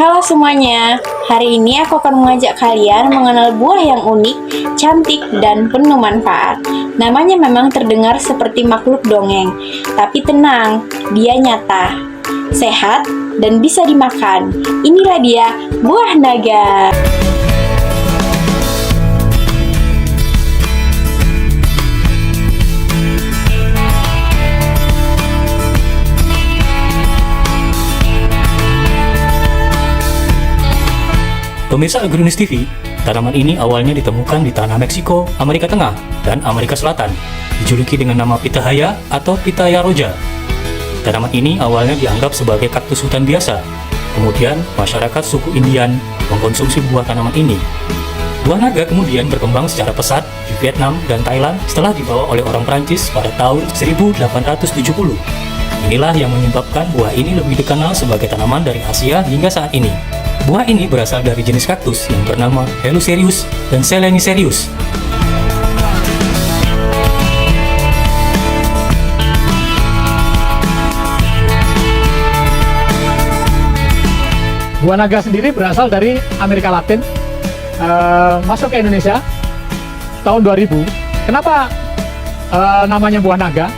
Halo semuanya, hari ini aku akan mengajak kalian mengenal buah yang unik, cantik, dan penuh manfaat. Namanya memang terdengar seperti makhluk dongeng, tapi tenang, dia nyata, sehat, dan bisa dimakan. Inilah dia, buah naga. Pemirsa Agronis TV, tanaman ini awalnya ditemukan di tanah Meksiko, Amerika Tengah, dan Amerika Selatan, dijuluki dengan nama pitahaya atau pitaya roja. Tanaman ini awalnya dianggap sebagai kaktus hutan biasa. Kemudian, masyarakat suku Indian mengkonsumsi buah tanaman ini. Buah naga kemudian berkembang secara pesat di Vietnam dan Thailand setelah dibawa oleh orang Prancis pada tahun 1870. Inilah yang menyebabkan buah ini lebih dikenal sebagai tanaman dari Asia hingga saat ini. Buah ini berasal dari jenis kaktus yang bernama Helicerius dan Selenicerius. Buah naga sendiri berasal dari Amerika Latin, masuk ke Indonesia tahun 2000. Kenapa namanya buah naga?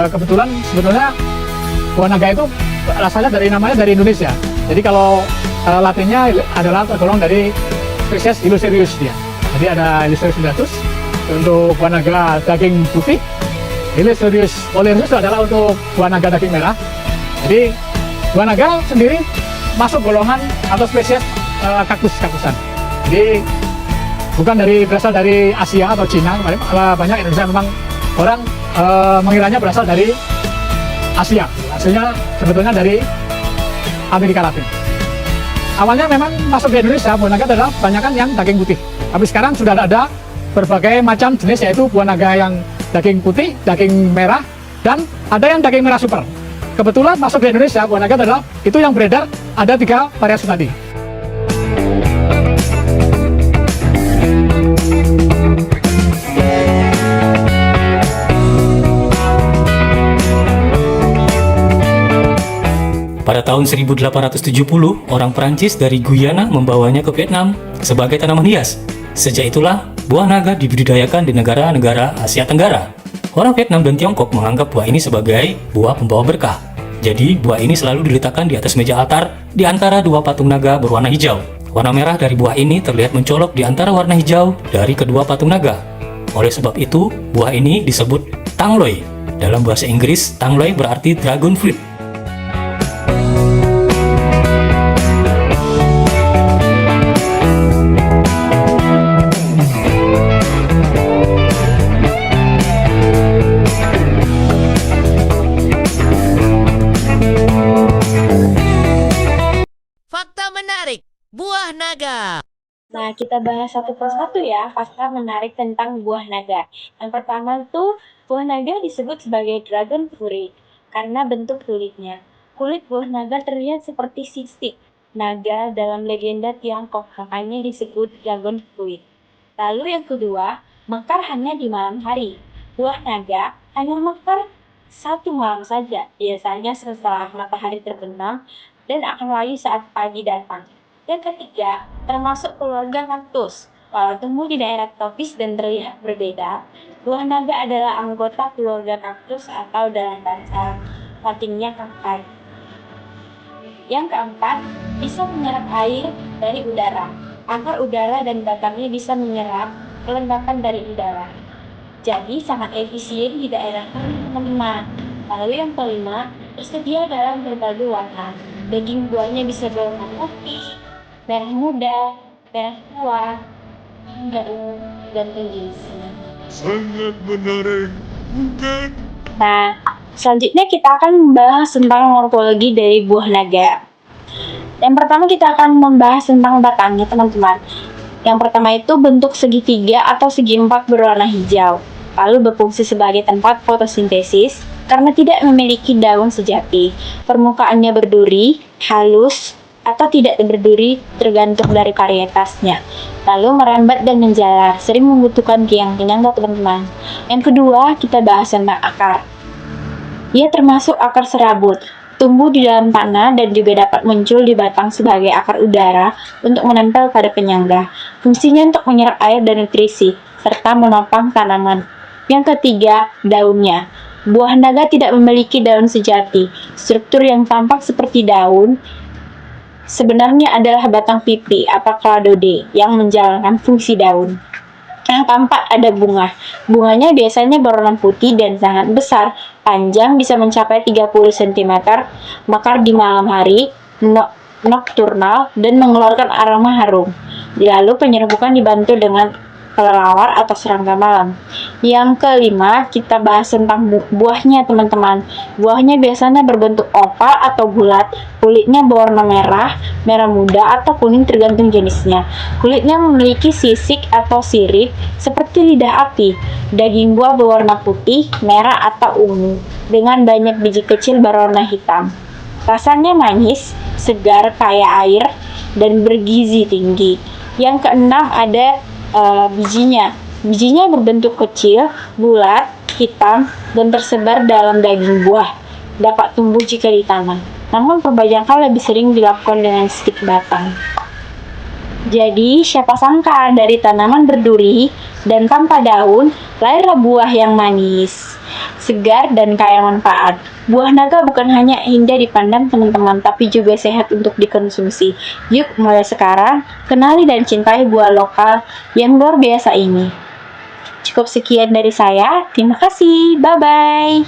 Kebetulan sebetulnya buah naga itu asalnya namanya dari Indonesia. Jadi kalau Latinnya adalah tergolong dari spesies Helicerius dia. Jadi ada Helicerius undulatus untuk buah naga daging putih, Helicerius olerus adalah untuk buah naga daging merah. Jadi buah naga sendiri masuk golongan atau spesies kaktus-kaktusan. Jadi bukan berasal dari Asia atau Cina. Banyak Indonesia memang orang mengiranya berasal dari Asia. Aslinya sebetulnya dari Amerika Latin. Awalnya memang masuk ke Indonesia, buah naga adalah kebanyakan yang daging putih. Tapi sekarang sudah ada berbagai macam jenis, yaitu buah naga yang daging putih, daging merah, dan ada yang daging merah super. Kebetulan masuk ke Indonesia, buah naga adalah itu yang beredar, ada 3 variasi tadi. Pada tahun 1870, orang Prancis dari Guyana membawanya ke Vietnam sebagai tanaman hias. Sejak itulah, buah naga dibudidayakan di negara-negara Asia Tenggara. Orang Vietnam dan Tiongkok menganggap buah ini sebagai buah pembawa berkah. Jadi, buah ini selalu diletakkan di atas meja altar di antara 2 patung naga berwarna hijau. Warna merah dari buah ini terlihat mencolok di antara warna hijau dari kedua patung naga. Oleh sebab itu, buah ini disebut tangloi. Dalam bahasa Inggris, tangloi berarti dragon fruit. Fakta menarik, buah naga. Nah, kita bahas satu persatu ya, fakta menarik tentang buah naga. Yang pertama tuh, buah naga disebut sebagai dragon fruit karena bentuk kulitnya. Kulit buah naga terlihat seperti sisik naga dalam legenda Tiongkok, makanya disebut dragon fruit. Lalu yang kedua, mekar hanya di malam hari. Buah naga hanya mekar 1 malam saja, biasanya setelah matahari terbenam dan akan layu saat pagi datang. Yang ketiga, termasuk keluarga kaktus. Walau tumbuh di daerah tropis dan terlihat berbeda, buah naga adalah anggota keluarga kaktus atau dalam bahasa Latinnya cacti. Yang keempat, bisa menyerap air dari udara. Akar udara dan batangnya bisa menyerap kelembapan dari udara. Jadi sangat efisien di daerah kering teman-teman. Lalu yang kelima, tersedia dalam berbagai warna. Daging buahnya bisa berwarna putih, merah muda, merah tua, hingga ungu dan emas. Sangat menarik, bukan? Nah, selanjutnya kita akan membahas tentang morfologi dari buah naga. Yang pertama kita akan membahas tentang batangnya, teman-teman. Yang pertama itu bentuk segitiga atau segi empat berwarna hijau, lalu berfungsi sebagai tempat fotosintesis karena tidak memiliki daun sejati. Permukaannya berduri, halus, atau tidak berduri tergantung dari varietasnya. Lalu merambat dan menjalar, sering membutuhkan tiang-tiang, teman-teman. Yang kedua, kita bahas tentang akar. Ia termasuk akar serabut. tumbuh di dalam tanah dan juga dapat muncul di batang sebagai akar udara untuk menempel pada penyangga. Fungsinya untuk menyerap air dan nutrisi, serta menopang tanaman. Yang ketiga, daunnya. Buah naga tidak memiliki daun sejati. Struktur yang tampak seperti daun sebenarnya adalah batang pipi atau cladoide yang menjalankan fungsi daun. Yang tampak ada bunga. Bunganya biasanya berwarna putih dan sangat besar, panjang bisa mencapai 30 cm, mekar di malam hari, nokturnal, dan mengeluarkan aroma harum. Lalu penyerbukan dibantu dengan kelelawar atau serangga malam. Yang kelima, kita bahas tentang buahnya, teman-teman. Buahnya biasanya berbentuk oval atau bulat, kulitnya berwarna merah, merah muda atau kuning tergantung jenisnya. Kulitnya memiliki sisik atau sirip seperti lidah api. Daging buah berwarna putih, merah atau ungu dengan banyak biji kecil berwarna hitam. Rasanya manis, segar, kaya air, dan bergizi tinggi. Yang keenam ada bijinya. Bijinya berbentuk kecil, bulat, hitam, dan tersebar dalam daging buah. Dapat tumbuh jika ditanam. Namun perbajakan lebih sering dilakukan dengan stik batang. Jadi, siapa sangka dari tanaman berduri dan tanpa daun, lahirlah buah yang manis, segar, dan kaya manfaat. Buah naga bukan hanya indah dipandang teman-teman, tapi juga sehat untuk dikonsumsi. Yuk, mulai sekarang, kenali dan cintai buah lokal yang luar biasa ini. Cukup sekian dari saya, terima kasih, bye-bye.